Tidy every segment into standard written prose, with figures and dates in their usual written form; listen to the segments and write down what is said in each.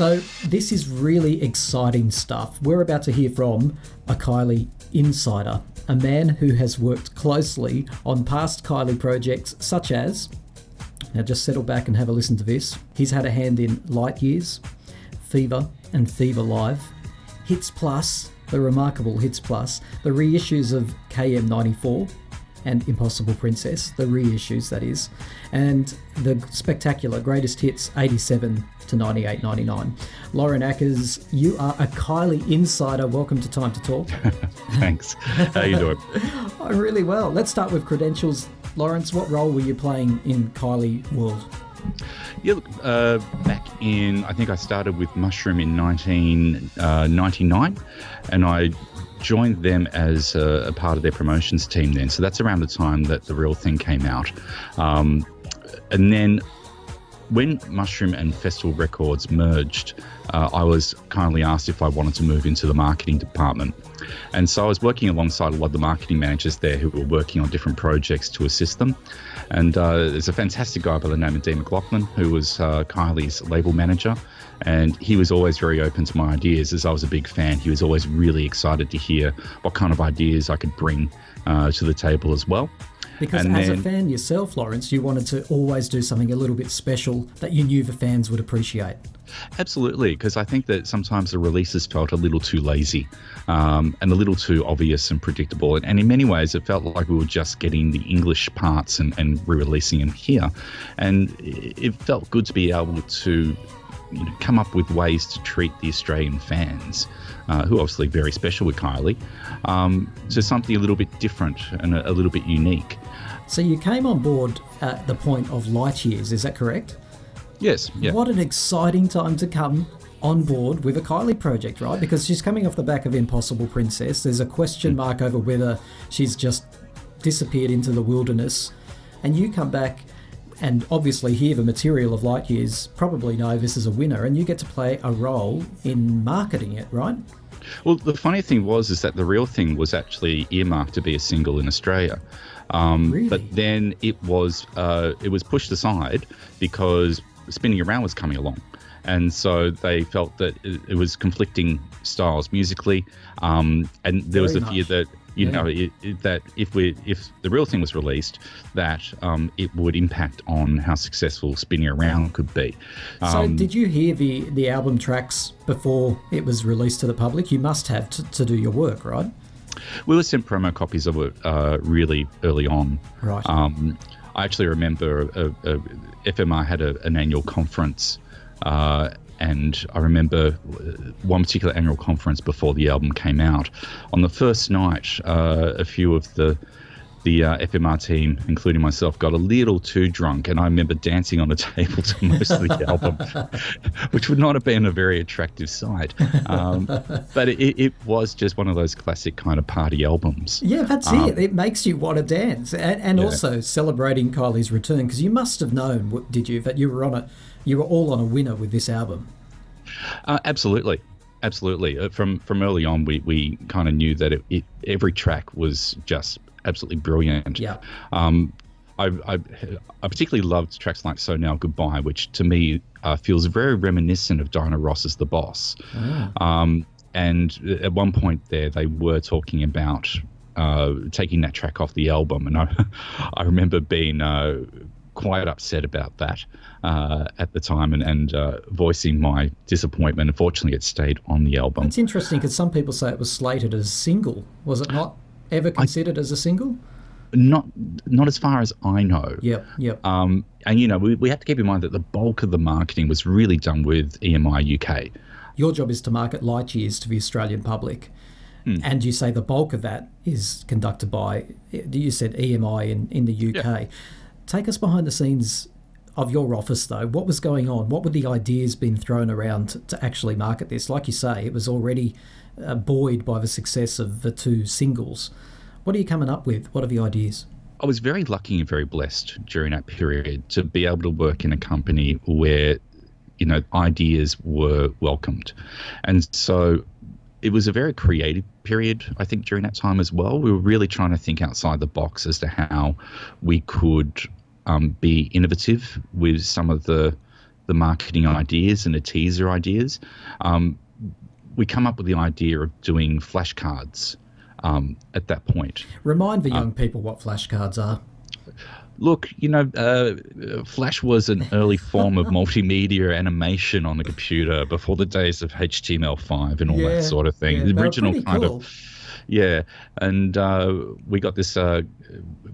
So this is really exciting stuff. We're about to hear from a Kylie Insider, a man who has worked closely on past Kylie projects such as, now just settle back and have a listen to this. He's had a hand in Light Years, Fever and Fever Live, Hits Plus, the remarkable Hits Plus, the reissues of KM94 and Impossible Princess, the reissues that is, and the spectacular Greatest Hits 87 to 98, 99. Lauren Ackers, you are a Kylie Insider. Welcome to Time to Talk. Thanks. How you doing? I'm really well. Let's start with credentials. Lawrence, what role were you playing in Kylie World? Yeah, look, back in, I think I started with Mushroom in 1999, and I joined them as a part of their promotions team then. So that's around the time that The Real Thing came out. And then when Mushroom and Festival Records merged, I was kindly asked if I wanted to move into the marketing department. And so I was working alongside a lot of the marketing managers there who were working on different projects to assist them. And there's a fantastic guy by the name of Dean McLaughlin, who was Kylie's label manager. And he was always very open to my ideas, as I was a big fan. He was always really excited to hear what kind of ideas I could bring to the table as well. Because as a fan yourself, Lawrence, you wanted to always do something a little bit special that you knew the fans would appreciate. Absolutely, because I think that sometimes the releases felt a little too lazy and a little too obvious and predictable. And in many ways, it felt like we were just getting the English parts and re-releasing them here. And it felt good to be able to come up with ways to treat the Australian fans, who are obviously very special with Kylie, to something a little bit different and a little bit unique. So you came on board at the point of Light Years, is that correct? Yes. Yeah. What an exciting time to come on board with a Kylie project, right? Because she's coming off the back of Impossible Princess. There's a question mark over whether she's just disappeared into the wilderness. And you come back and obviously hear the material of Light Years, probably know this is a winner, and you get to play a role in marketing it, right? Well, the funny thing is that The Real Thing was actually earmarked to be a single in Australia. Really? But then it was pushed aside because Spinning Around was coming along. And so they felt that it was conflicting styles musically. And there was the fear that, that if The Real Thing was released, that it would impact on how successful Spinning Around could be. So did you hear the album tracks before it was released to the public? You must have to do your work, right? We were sent promo copies of it really early on. Right. I actually remember FMR had an annual conference, and I remember one particular annual conference before the album came out. On the first night, a few of the FMR team, including myself, got a little too drunk, and I remember dancing on the table to most of the album, which would not have been a very attractive sight. But it was just one of those classic kind of party albums. Yeah, that's it. It makes you want to dance, and also celebrating Kylie's return, because you must have known, did you, that you were all on a winner with this album? Absolutely. From early on, we kind of knew that every track was just absolutely brilliant. Yeah. I particularly loved tracks like So Now Goodbye, which to me feels very reminiscent of Diana Ross's The Boss. And at one point there, they were talking about taking that track off the album, and I remember being quite upset about that at the time and voicing my disappointment. Unfortunately, it stayed on the album. It's interesting because some people say it was slated as a single. Was it not ever considered as a single? Not as far as I know. Yep. And we have to keep in mind that the bulk of the marketing was really done with EMI UK. Your job is to market Light Years to the Australian public. And you say the bulk of that is conducted by, you said EMI in the UK. Yeah. Take us behind the scenes of your office, though. What was going on? What were the ideas being thrown around to actually market this? Like you say, it was already buoyed by the success of the two singles. What are you coming up with? What are the ideas? I was very lucky and very blessed during that period to be able to work in a company where, ideas were welcomed. And so it was a very creative period, I think, during that time as well. We were really trying to think outside the box as to how we could be innovative with some of the the marketing ideas and the teaser ideas, we come up with the idea of doing flashcards at that point. Remind the young people what flashcards are. Look, Flash was an early form of multimedia animation on the computer before the days of HTML5 and all that sort of thing. Yeah, the original kind cool. of, yeah. And we got this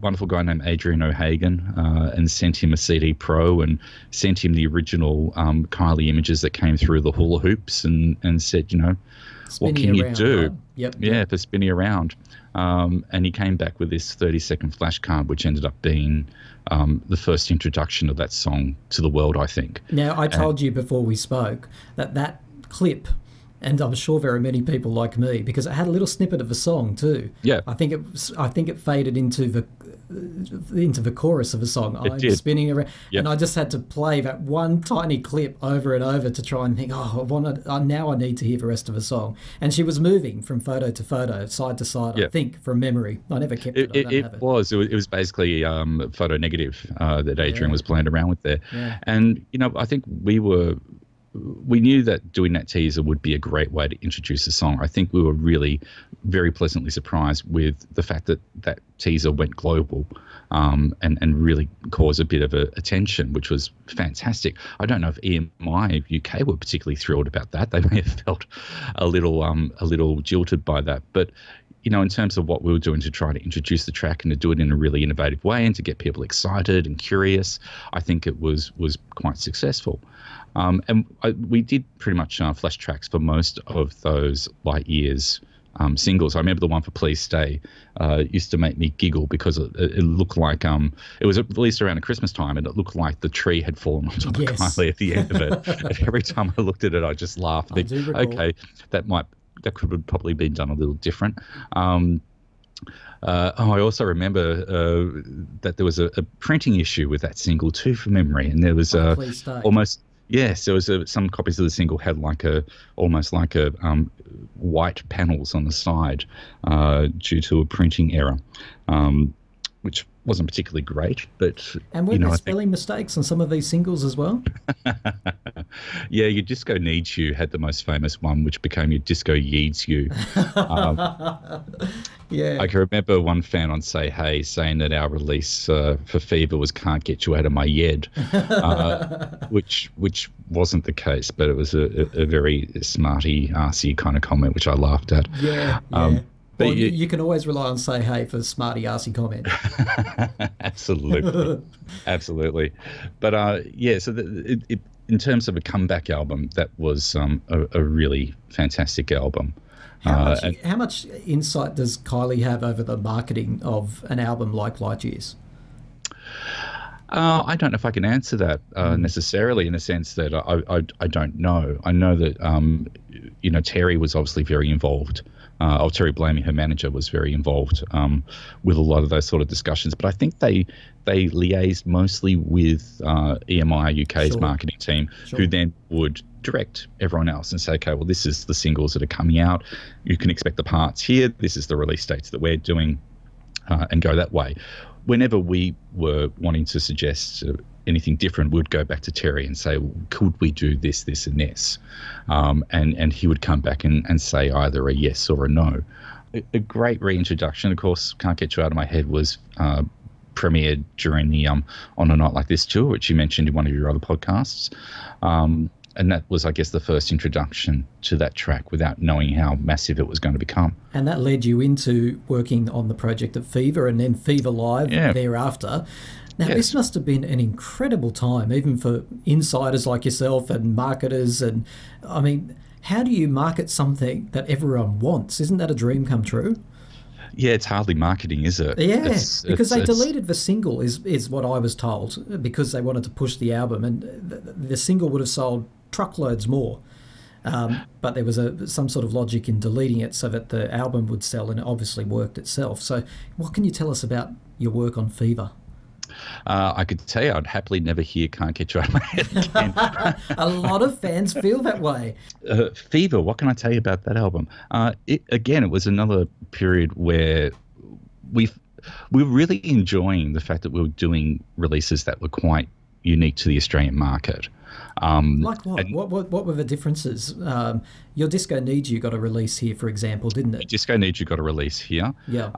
wonderful guy named Adrian O'Hagan and sent him a CD Pro and sent him the original Kylie images that came through the hula hoops and said, what can you do? Right? Yep. For spinning around. And he came back with this 30-second flashcard, which ended up being the first introduction of that song to the world, I think. Now, I told you before we spoke that clip, and I'm sure very many people like me, because it had a little snippet of a song too. Yeah. I think it faded into the chorus of a song. It did. Spinning around, Yep. and I just had to play that one tiny clip over and over to try and think, now I need to hear the rest of the song. And she was moving from photo to photo, side to side. Yeah. I think from memory. I never kept it. It was basically photo negative that Adrian was playing around with there. Yeah. And I think we knew that doing that teaser would be a great way to introduce the song. I think we were really very pleasantly surprised with the fact that that teaser went global and really caused a bit of attention, which was fantastic. I don't know if EMI UK were particularly thrilled about that. They may have felt a little jilted by that. But in terms of what we were doing to try to introduce the track and to do it in a really innovative way and to get people excited and curious, I think it was quite successful. And we did pretty much flash tracks for most of those Light Years singles. I remember the one for Please Stay used to make me giggle because it looked like it was released around Christmas time and it looked like the tree had fallen on top of Kylie at the end of it. And every time I looked at it, I just laughed. Okay, that could have probably been done a little different. I also remember that there was a printing issue with that single too, from memory, and there was almost. Yes, there was some copies of the single had almost like white panels on the side due to a printing error, which wasn't particularly great. But and were there spelling mistakes on some of these singles as well? Yeah, your Disco Needs You had the most famous one, which became your Disco Yeeds You. Yeah, I can remember one fan on Say Hey saying that our release for Fever was Can't Get You Out of My Yed, which wasn't the case, but it was a very smarty, arsey kind of comment, which I laughed at. Yeah. But you can always rely on Say Hey for smarty arsey comment. Absolutely. Absolutely. But so in terms of a comeback album, that was a really fantastic album. How much insight does Kylie have over the marketing of an album like Light Years? I don't know if I can answer that necessarily, in the sense that I don't know. I know that Terry was obviously very involved. Terry Blamey, her manager, was very involved with a lot of those sort of discussions. But I think they liaised mostly with EMI UK's marketing team, who then would direct everyone else and say, okay, well, this is the singles that are coming out. You can expect the parts here. This is the release dates that we're doing, and go that way. Whenever we were wanting to suggest anything different, we'd go back to Terry and say, well, could we do this, this, and this? And he would come back and say either a yes or a no. A great reintroduction, of course, Can't Get You Out of My Head was premiered during the On a Night Like This tour, which you mentioned in one of your other podcasts. And that was, I guess, the first introduction to that track without knowing how massive it was going to become. And that led you into working on the project of Fever and then Fever Live thereafter. Now, this must have been an incredible time, even for insiders like yourself and marketers. And, I mean, how do you market something that everyone wants? Isn't that a dream come true? Yeah, it's hardly marketing, is it? Yeah, because they deleted the single, is what I was told, because they wanted to push the album. And the single would have sold truckloads more. But there was some sort of logic in deleting it so that the album would sell, and it obviously worked itself. So what can you tell us about your work on Fever? I could tell you I'd happily never hear Can't Get You Out of My Head again. A lot of fans feel that way. Fever, what can I tell you about that album? It was another period where we were really enjoying the fact that we were doing releases that were quite unique to the Australian market. Like what? What were the differences? Your Disco Needs You got a release here, for example, didn't it? Disco Needs You got a release here. Yeah.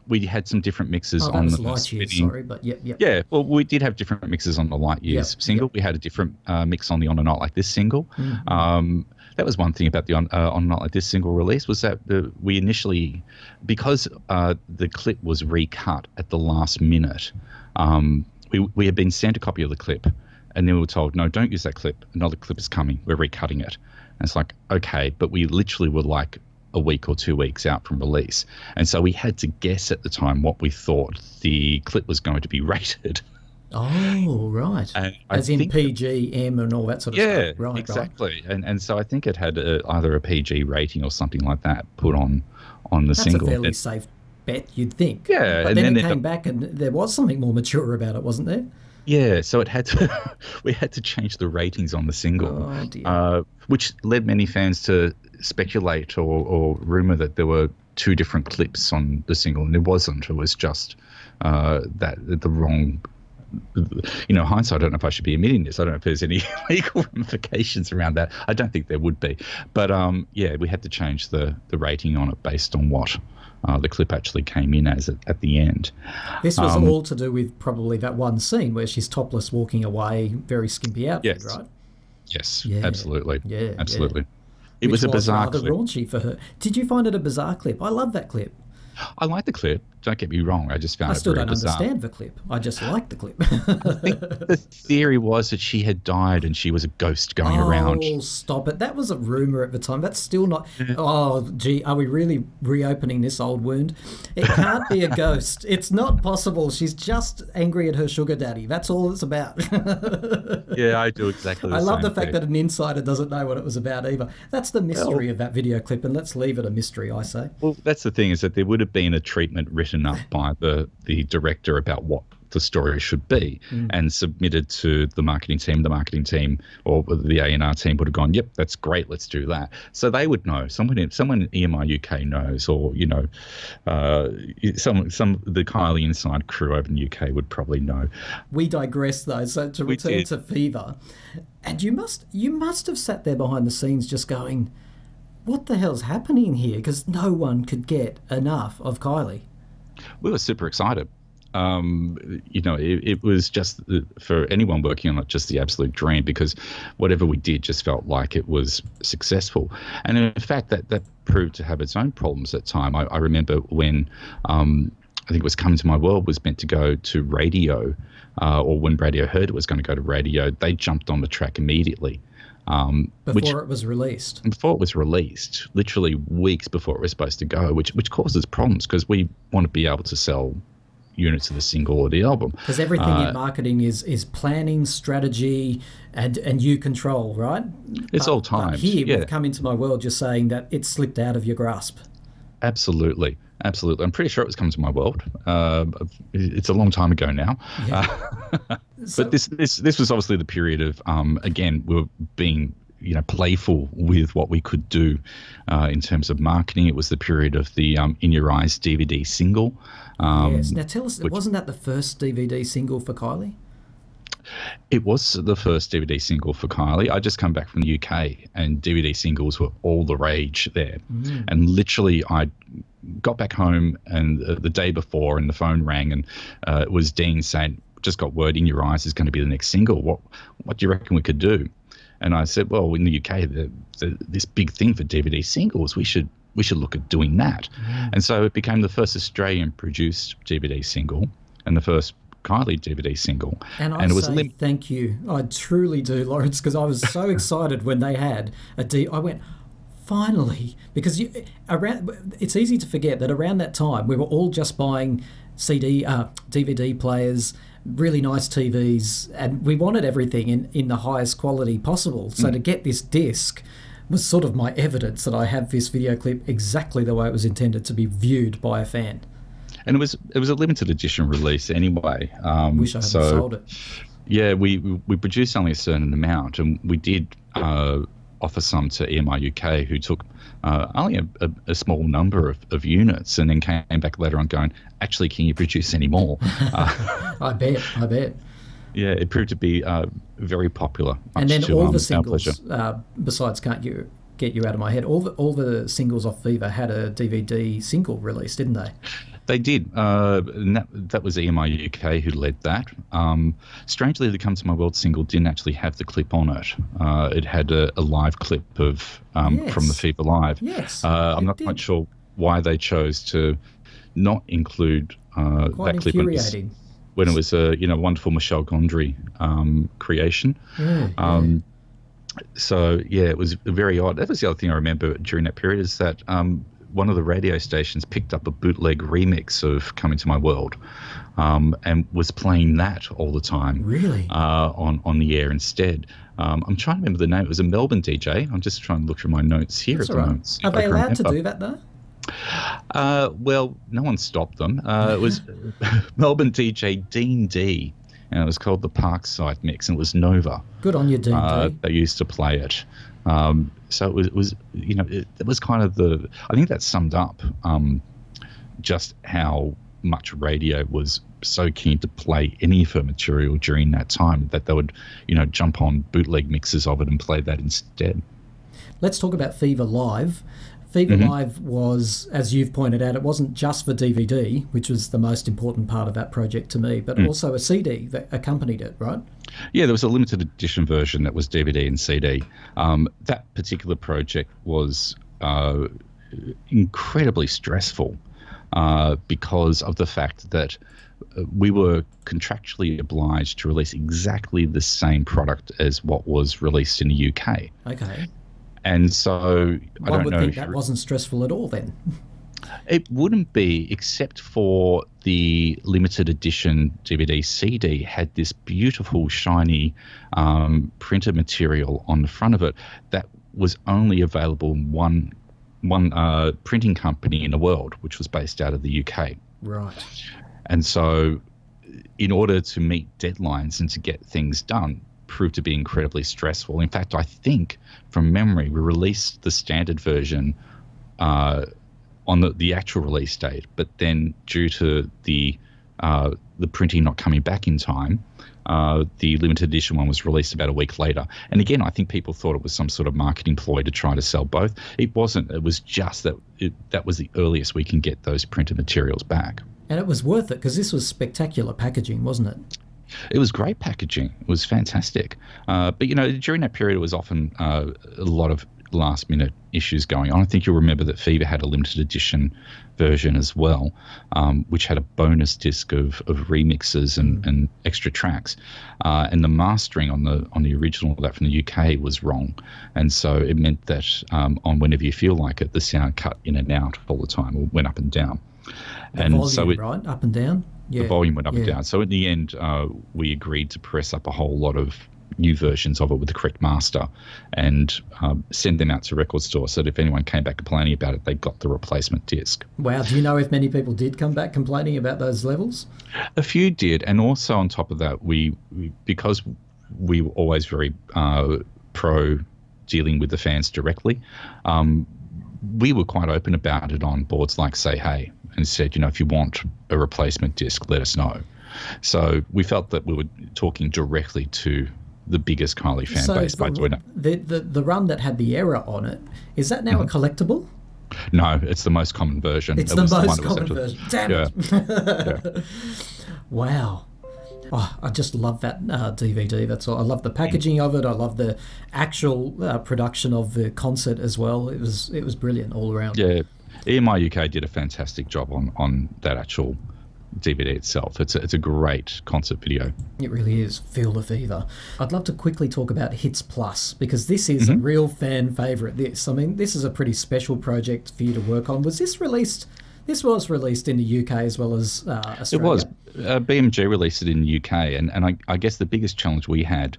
We had some different mixes Oh, that on was the Light Years, spinning. sorry, but yep. Yeah, well, we did have different mixes on the Light Years single. We had a different mix on the On a Night Like This single. That was one thing about the On a Night Like This single release, was that we initially, because the clip was recut at the last minute, we had been sent a copy of the clip, and then we were told, no, don't use that clip. Another clip is coming. We're recutting it. And it's like, okay, but we literally were like a week or 2 weeks out from release. And so we had to guess at the time what we thought the clip was going to be rated. Oh, right. As in PG, M and all that sort of stuff. Yeah, Right, exactly. Right. And so I think it had either a PG rating or something like that put on the single. That's a fairly safe bet, you'd think. Yeah. But then it came back and there was something more mature about it, wasn't there? Yeah, so it had to. We had to change the ratings on the single, which led many fans to speculate or rumor that there were two different clips on the single, and there wasn't. It was just the wrong. Hindsight, I don't know if I should be admitting this. I don't know if there's any legal ramifications around that. I don't think there would be. But, we had to change the rating on it based on what the clip actually came in as at the end. This was all to do with probably that one scene where she's topless walking away, very skimpy outfit, right? Yes, absolutely. Yeah, absolutely. Yeah. It was a bizarre clip. Raunchy for her. Did you find it a bizarre clip? I love that clip. I like the clip. Don't get me wrong. I just found it very bizarre. I still don't understand the clip. I just like the clip. I think the theory was that she had died and she was a ghost going around. Oh, stop it. That was a rumour at the time. That's still not... Oh, gee, are we really reopening this old wound? It can't be a ghost. It's not possible. She's just angry at her sugar daddy. That's all it's about. Yeah, I do exactly the same I love the fact thing. that an insider doesn't know what it was about either. That's the mystery of that video clip, and let's leave it a mystery, I say. Well, that's the thing, is that there would have been a treatment written up by the director about what the story should be and submitted to the marketing team. The marketing team or the A&R team would have gone, yep, that's great, let's do that. So they would know. Someone in EMI UK knows, or, the Kylie Insider crew over in the UK would probably know. We digress, though. So to return to Fever, and you must have sat there behind the scenes just going, what the hell's happening here? Because no one could get enough of Kylie. We were super excited. It was just, for anyone working on it, just the absolute dream, because whatever we did just felt like it was successful. And in fact, that proved to have its own problems at the time. I remember when I think it was Coming to My World was meant to go to radio, or when radio heard it was going to go to radio, they jumped on the track immediately. Before it was released. Before it was released, literally weeks before it was supposed to go, which causes problems, because we want to be able to sell units of the single or the album. Because everything in marketing is planning, strategy, and you control, right? It's all timed. But here, we've Come Into My World just saying that it slipped out of your grasp. Absolutely. I'm pretty sure it was Come to My World. It's a long time ago now. Yeah. But this was obviously the period of, again, we were being playful with what we could do in terms of marketing. It was the period of the In Your Eyes DVD single. Yes. Now tell us, wasn't that the first DVD single for Kylie? It was the first DVD single for Kylie. I just come back from the UK and DVD singles were all the rage there. And literally I got back home and the day before and the phone rang and it was Dean saying, just got word In Your Eyes is going to be the next single. What do you reckon we could do? And I said, well, in the UK, this big thing for DVD singles, we should look at doing that. And so it became the first Australian-produced DVD single and the first Kylie DVD single. And it was thank you. I truly do, Lawrence, because I was so excited when they had I went, finally, because it's easy to forget that around that time we were all just buying DVD players, really nice TVs, and we wanted everything in the highest quality possible. So to get this disc was sort of my evidence that I have this video clip exactly the way it was intended to be viewed by a fan. And it was a limited edition release anyway. Wish I hadn't sold it. Yeah, we produced only a certain amount, and we did offer some to EMI UK, who took only a small number of units, and then came back later on going, actually, can you produce any more? I bet. Yeah, it proved to be very popular. And Much then to all the our pleasure. singles, besides "Can't You Get You Out of My Head," all the singles off Viva had a DVD single release, didn't they? They did. And that was EMI UK who led that. Strangely, the Come to My World single didn't actually have the clip on it. It had a live clip of from the Yes, Fever Live. yes, I'm it not quite did. sure why they chose to not include Quite that clip infuriating. when it was a wonderful Michelle Gondry creation. Yeah, yeah. Um, so yeah, it was very odd. That was the other thing I remember during that period is that one of the radio stations picked up a bootleg remix of "Coming to My World" and was playing that all the time Really? on the air instead. I'm trying to remember the name. It was a Melbourne DJ. I'm just trying to look through my notes here That's at all the right. moment, see Are if I they can allowed to remember. do that though? Well, no one stopped them. It was Melbourne DJ Dean D, and it was called the Parkside Mix, and it was Nova. Good on you, Dean D. They used to play it. So it was it was kind of I think that summed up just how much radio was so keen to play any of her material during that time that they would, jump on bootleg mixes of it and play that instead. Let's talk about Fever Live. Fever Hmm. Live was, as you've pointed out, it wasn't just for DVD, which was the most important part of that project to me, but also a CD that accompanied it, right? Yeah, there was a limited edition version that was DVD and CD. That particular project was incredibly stressful because of the fact that we were contractually obliged to release exactly the same product as what was released in the UK. Okay. And so I One don't would know think if that wasn't stressful at all then. it wouldn't be, except for the limited edition DVD CD had this beautiful shiny printed material on the front of it that was only available in one printing company in the world, which was based out of the UK. Right. And so, in order to meet deadlines and to get things done, proved to be incredibly stressful. In fact, I think from memory, we released the standard version on the actual release date, but then due to the printing not coming back in time, the limited edition one was released about a week later. And again, I think people thought it was some sort of marketing ploy to try to sell both. It wasn't. It was just that that was the earliest we can get those printed materials back. And it was worth it because this was spectacular packaging, wasn't it? It was great packaging. It was fantastic. But, during that period, it was often a lot of last-minute issues going on. I think you'll remember that Fever had a limited edition version as well, which had a bonus disc of remixes and extra tracks. And the mastering on the original of that from the UK was wrong. And so it meant that on Whenever You Feel Like It, the sound cut in and out all the time, or went up and down. The And volume, so right? Up and down? Yeah. the volume went up and Yeah. down. So in the end, we agreed to press up a whole lot of new versions of it with the correct master and send them out to record stores so that if anyone came back complaining about it, they got the replacement disc. Wow. Do you know if many people did come back complaining about those levels? A few did. And also on top of that, we because we were always very pro dealing with the fans directly, we were quite open about it on boards like Say Hey and said, if you want a replacement disc, let us know. So we felt that we were talking directly to the biggest Kylie fan base by doing it. The run that had the error on it, is that now a collectible? No, it's the most common version. It's It the was most one that was common actually- version. Damn Yeah. it. Wow. Oh, I just love that DVD. That's all. I love the packaging of it. I love the actual production of the concert as well. It was brilliant all around. Yeah. EMI UK did a fantastic job on that actual DVD itself. It's a great concert video. It really is. Feel the fever. I'd love to quickly talk about Hits Plus because this is a real fan favourite. This is a pretty special project for you to work on. Was this released? This was released in the UK as well as Australia. It was. BMG released it in the UK, and I guess the biggest challenge we had,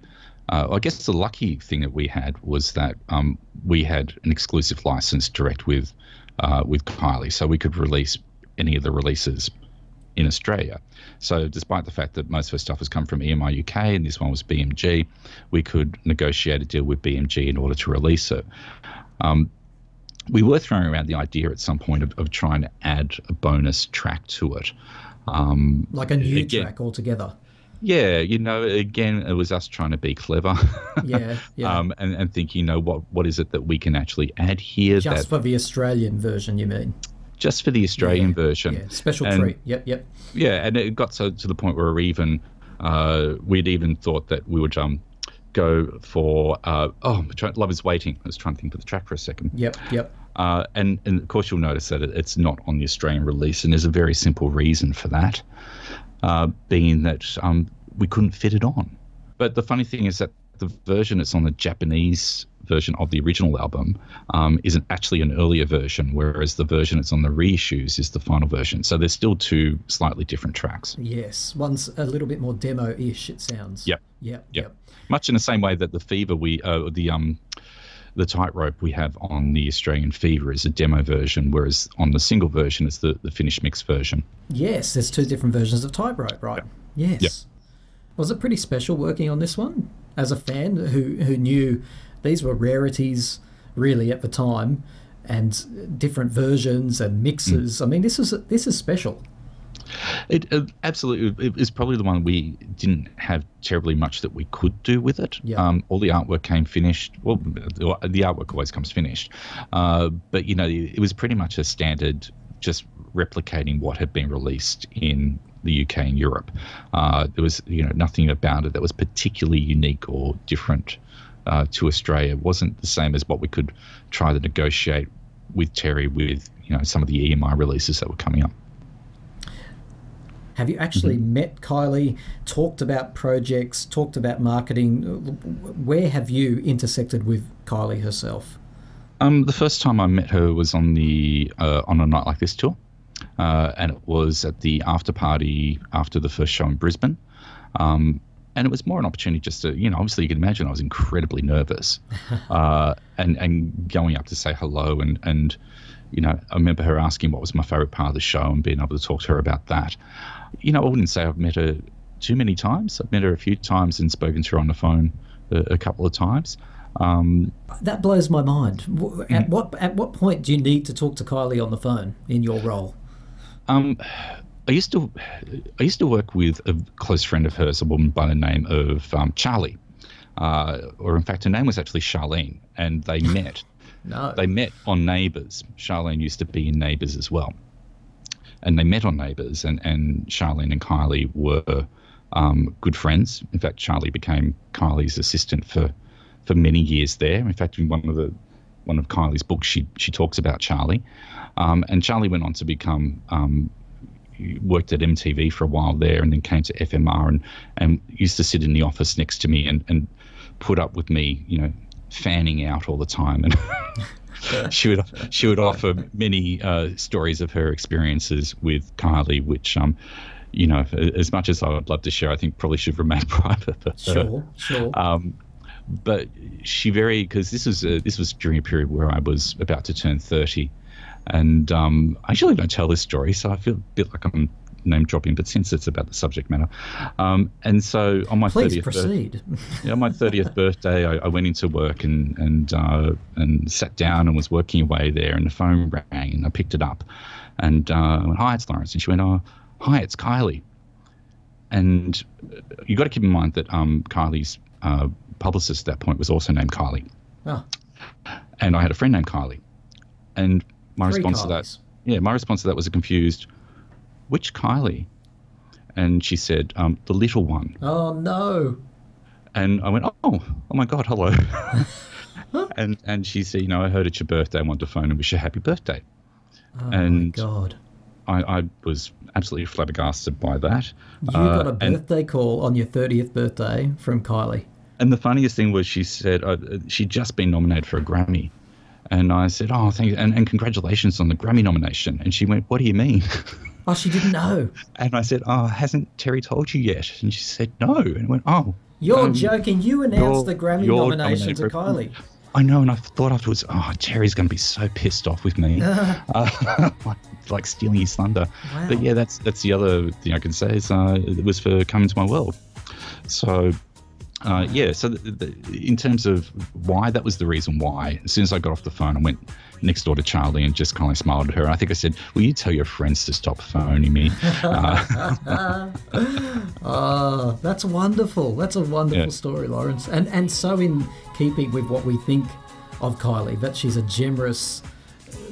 I guess the lucky thing that we had was that we had an exclusive license direct with Kylie, so we could release any of the releases in Australia. So despite the fact that most of our stuff has come from EMI UK and this one was BMG, we could negotiate a deal with BMG in order to release it. We were throwing around the idea at some point of trying to add a bonus track to it. Like a new track altogether. Yeah, again, it was us trying to be clever. Yeah, yeah. And think, what is it that we can actually add here Just that for the Australian version, you mean? just for the Australian Yeah, version. yeah. Special And treat. Yep, yep. yeah, and it got to the point where we'd even thought that we would go for Love Is Waiting. I was trying to think of the track for a second. Yep, yep. And of course you'll notice that it's not on the Australian release, and there's a very simple reason for that, being that we couldn't fit it on. But the funny thing is that the version that's on the Japanese version of the original album isn't actually an earlier version, whereas the version that's on the reissues is the final version. So there's still two slightly different tracks. Yes, one's a little bit more demo-ish, it sounds. Yep. Yep, Yep. yep. Much in the same way that the Fever the Tightrope we have on the Australian Fever is a demo version, whereas on the single version it's the finished mix version. Yes, there's two different versions of Tightrope, right? Yes. Yep. Was it pretty special working on this one? As a fan who knew these were rarities really at the time, and different versions and mixes. I mean, this is special. It absolutely, it is probably the one we didn't have terribly much that we could do with it. Yeah. All the artwork came finished. Well, the artwork always comes finished, but it was pretty much a standard, just replicating what had been released in the UK and Europe. There was nothing about it that was particularly unique or different to Australia. It wasn't the same as what we could try to negotiate with Terry with some of the EMI releases that were coming up. Have you actually met Kylie, talked about projects, talked about marketing? Where have you intersected with Kylie herself? The first time I met her was on On a Night Like This tour, and it was at the after party after the first show in Brisbane. And it was more an opportunity just to, obviously you can imagine I was incredibly nervous, and going up to say hello and I remember her asking what was my favourite part of the show and being able to talk to her about that. I wouldn't say I've met her too many times. I've met her a few times and spoken to her on the phone a couple of times. That blows my mind. At what point do you need to talk to Kylie on the phone in your role? I used to work with a close friend of hers, a woman by the name of Charlie, or in fact her name was actually Charlene, and they met. No. They met on Neighbours. Charlene used to be in Neighbours as well. And they met on Neighbours, and Charlene and Kylie were good friends. In fact, Charlie became Kylie's assistant for many years there. In fact, in one of Kylie's books, she talks about Charlie. And Charlie went on to become worked at MTV for a while there, and then came to FMR and used to sit in the office next to me and put up with me, fanning out all the time, and she would offer many stories of her experiences with Kylie, which as much as I would love to share, I think probably should remain private. Sure. But because this was during a period where I was about to turn 30, and I usually don't tell this story, so I feel a bit like I'm name dropping, but since it's about the subject matter, and so on my 30th birthday, I went into work and sat down and was working away there, and the phone rang, and I picked it up, and I went, "Hi, it's Lawrence," and she went, "Oh, hi, it's Kylie." And you got to keep in mind that Kylie's publicist at that point was also named Kylie. Oh. And I had a friend named Kylie, and my Three response Kylies. to that was a confused, "Which Kylie?" And she said, "The little one." Oh no! And I went, "Oh my God, hello." and she said, "I heard it's your birthday. I wanted to phone and wish you a happy birthday." Oh and my God! I was absolutely flabbergasted by that. You got a birthday call on your 30th birthday from Kylie. And the funniest thing was she said she'd just been nominated for a Grammy. And I said, "Oh, thank you, and congratulations on the Grammy nomination." And she went, "What do you mean?" Oh, she didn't know. And I said, "Oh, hasn't Terry told you yet?" And she said, "No." And I went, "Oh. You're joking. You announced the Grammy nomination to Kylie. I know, and I thought afterwards, "Oh, Terry's going to be so pissed off with me." Like stealing his thunder. Wow. But yeah, that's the other thing I can say is it was for coming to my world. So Yeah, so in terms of why, that was the reason why. As soon as I got off the phone, I went next door to Charlie and just kind of smiled at her. I think I said, "Will you tell your friends to stop phoning me?" Oh, that's wonderful. That's a wonderful story, Lawrence. And so in keeping with what we think of Kylie, that she's a generous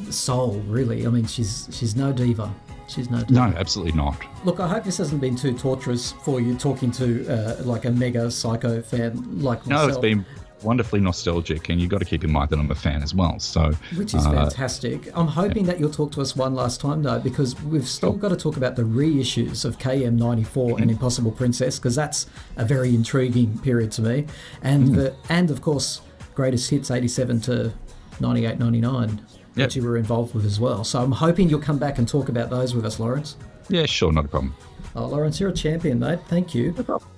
soul, really. I mean, she's no diva. She's no diva. No, absolutely not. Look, I hope this hasn't been too torturous for you talking to like a mega psycho fan like myself. No, it's been wonderfully nostalgic, and you've got to keep in mind that I'm a fan as well. So, which is fantastic. I'm hoping that you'll talk to us one last time, though, because we've still got to talk about the reissues of KM94 and Impossible Princess, because that's a very intriguing period to me. And and of course, Greatest Hits 87 to 98, 99. That you were involved with as well. So I'm hoping you'll come back and talk about those with us, Lawrence. Yeah, sure, not a problem. Oh, Lawrence, you're a champion, mate. Thank you. No problem.